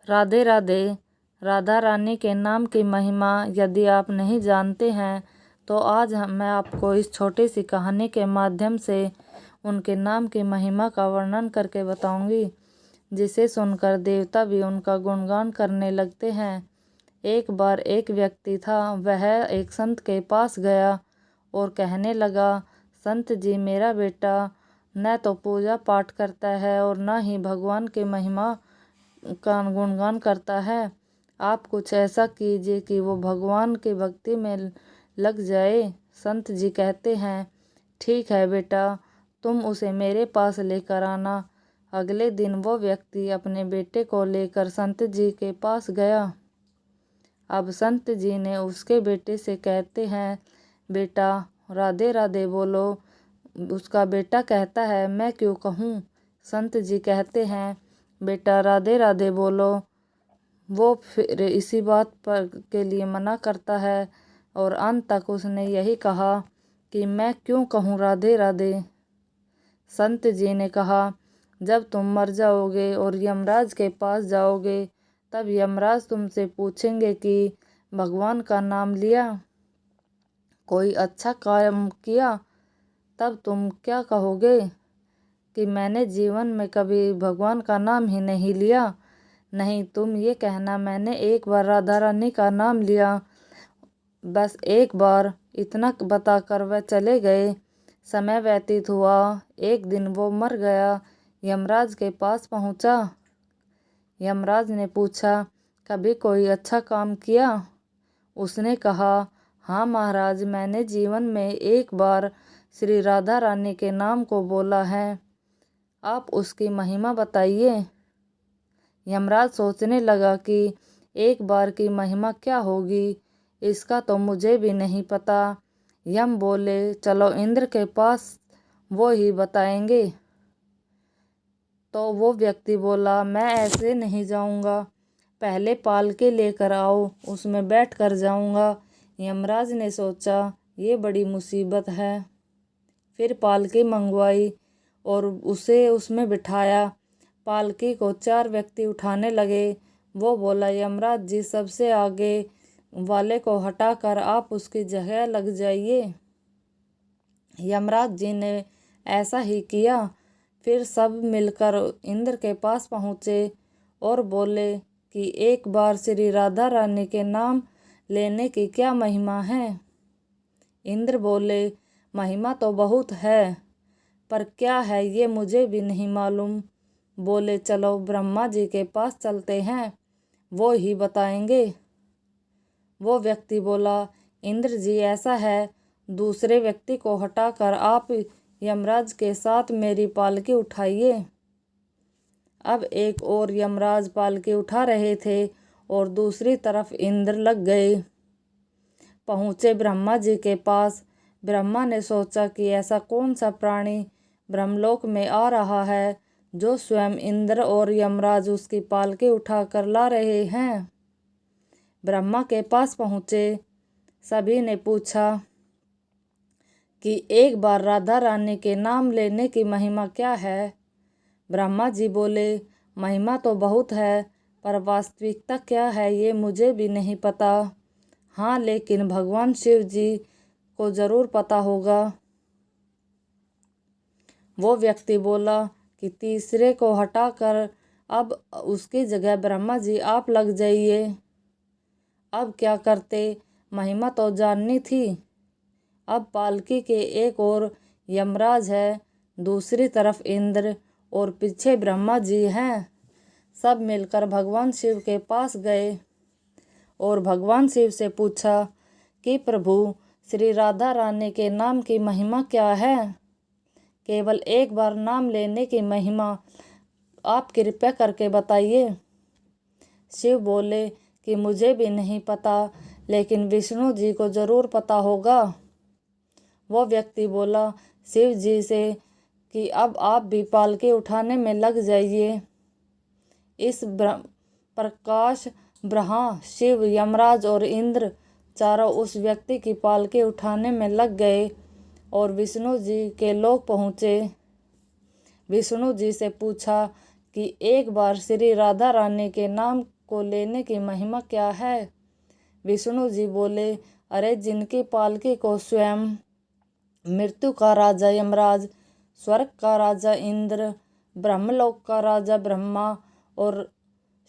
राधे राधे। राधा रानी के नाम की महिमा यदि आप नहीं जानते हैं तो आज मैं आपको इस छोटी सी कहानी के माध्यम से उनके नाम की महिमा का वर्णन करके बताऊंगी, जिसे सुनकर देवता भी उनका गुणगान करने लगते हैं। एक बार एक व्यक्ति था, वह एक संत के पास गया और कहने लगा, संत जी, मेरा बेटा न तो पूजा पाठ करता है और न ही भगवान की महिमा का गुणगान करता है। आप कुछ ऐसा कीजिए कि वो भगवान की भक्ति में लग जाए। संत जी कहते हैं, ठीक है बेटा, तुम उसे मेरे पास लेकर आना। अगले दिन वो व्यक्ति अपने बेटे को लेकर संत जी के पास गया। अब संत जी ने उसके बेटे से कहते हैं, बेटा राधे राधे बोलो। उसका बेटा कहता है, मैं क्यों कहूँ। संत जी कहते हैं, बेटा राधे राधे बोलो। वो फिर इसी बात पर के लिए मना करता है और अंत तक उसने यही कहा कि मैं क्यों कहूँ राधे राधे। संत जी ने कहा, जब तुम मर जाओगे और यमराज के पास जाओगे तब यमराज तुमसे पूछेंगे कि भगवान का नाम लिया, कोई अच्छा काम किया, तब तुम क्या कहोगे कि मैंने जीवन में कभी भगवान का नाम ही नहीं लिया। नहीं, तुम ये कहना, मैंने एक बार राधा रानी का नाम लिया, बस एक बार। इतना बताकर वह चले गए। समय व्यतीत हुआ। एक दिन वो मर गया। यमराज के पास पहुंचा। यमराज ने पूछा, कभी कोई अच्छा काम किया। उसने कहा, हाँ महाराज, मैंने जीवन में एक बार श्री राधा रानी के नाम को बोला है। आप उसकी महिमा बताइए। यमराज सोचने लगा कि एक बार की महिमा क्या होगी, इसका तो मुझे भी नहीं पता। यम बोले, चलो इंद्र के पास, वो ही बताएंगे। तो वो व्यक्ति बोला, मैं ऐसे नहीं जाऊंगा, पहले पालकी लेकर आओ, उसमें बैठ कर जाऊंगा। यमराज ने सोचा, ये बड़ी मुसीबत है। फिर पालकी मंगवाई और उसे उसमें बिठाया। पालकी को 4 व्यक्ति उठाने लगे। वो बोला, यमराज जी, सबसे आगे वाले को हटाकर आप उसकी जगह लग जाइए। यमराज जी ने ऐसा ही किया। फिर सब मिलकर इंद्र के पास पहुँचे और बोले कि एक बार श्री राधा रानी के नाम लेने की क्या महिमा है। इंद्र बोले, महिमा तो बहुत है, पर क्या है ये मुझे भी नहीं मालूम। बोले, चलो ब्रह्मा जी के पास चलते हैं, वो ही बताएंगे। वो व्यक्ति बोला, इंद्र जी, ऐसा है, दूसरे व्यक्ति को हटाकर आप यमराज के साथ मेरी पालकी उठाइए। अब एक और यमराज पालकी उठा रहे थे और दूसरी तरफ इंद्र लग गए। पहुँचे ब्रह्मा जी के पास। ब्रह्मा ने सोचा कि ऐसा कौन सा प्राणी ब्रह्मलोक में आ रहा है जो स्वयं इंद्र और यमराज उसकी पालकी उठाकर ला रहे हैं। ब्रह्मा के पास पहुँचे। सभी ने पूछा कि एक बार राधा रानी के नाम लेने की महिमा क्या है। ब्रह्मा जी बोले, महिमा तो बहुत है, पर वास्तविकता क्या है ये मुझे भी नहीं पता। हाँ, लेकिन भगवान शिव जी को जरूर पता होगा। वो व्यक्ति बोला कि तीसरे को हटाकर अब उसकी जगह ब्रह्मा जी आप लग जाइए। अब क्या करते, महिमा तो जाननी थी। अब पालकी के एक और यमराज है, दूसरी तरफ इंद्र और पीछे ब्रह्मा जी हैं। सब मिलकर भगवान शिव के पास गए और भगवान शिव से पूछा कि प्रभु, श्री राधा रानी के नाम की महिमा क्या है। केवल एक बार नाम लेने की महिमा आप कृपया करके बताइए। शिव बोले कि मुझे भी नहीं पता, लेकिन विष्णु जी को जरूर पता होगा। वो व्यक्ति बोला शिव जी से कि अब आप भी पालकी उठाने में लग जाइए। इस प्रकाश ब्रह्मा, शिव, यमराज और इंद्र चारों उस व्यक्ति की पालकी उठाने में लग गए और विष्णु जी के लोक पहुँचे। विष्णु जी से पूछा कि एक बार श्री राधा रानी के नाम को लेने की महिमा क्या है? विष्णु जी बोले, अरे जिनकी पालकी को स्वयं मृत्यु का राजा यमराज, स्वर्ग का राजा इंद्र, ब्रह्मलोक का राजा ब्रह्मा और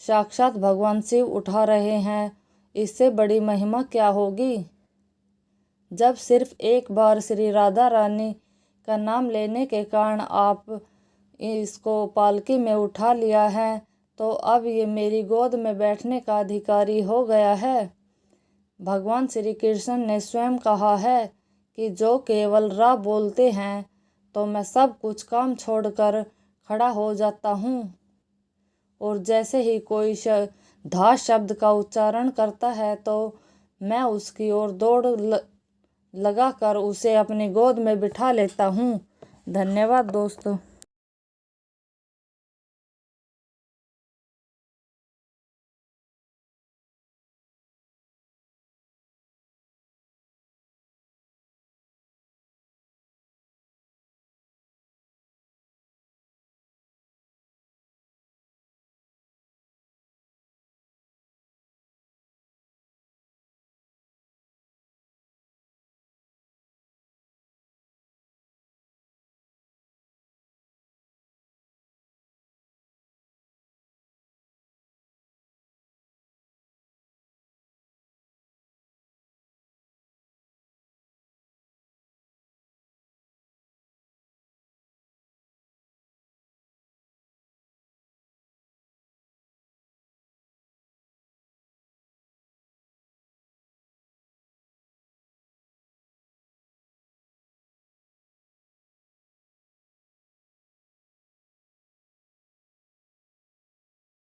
साक्षात भगवान शिव उठा रहे हैं, इससे बड़ी महिमा क्या होगी? जब सिर्फ एक बार श्री राधा रानी का नाम लेने के कारण आप इसको पालकी में उठा लिया है, तो अब ये मेरी गोद में बैठने का अधिकारी हो गया है। भगवान श्री कृष्ण ने स्वयं कहा है कि जो केवल रा बोलते हैं तो मैं सब कुछ काम छोड़कर खड़ा हो जाता हूँ, और जैसे ही कोई धा शब्द का उच्चारण करता है तो मैं उसकी ओर दौड़ लगाकर उसे अपनी गोद में बिठा लेता हूँ। धन्यवाद दोस्तों।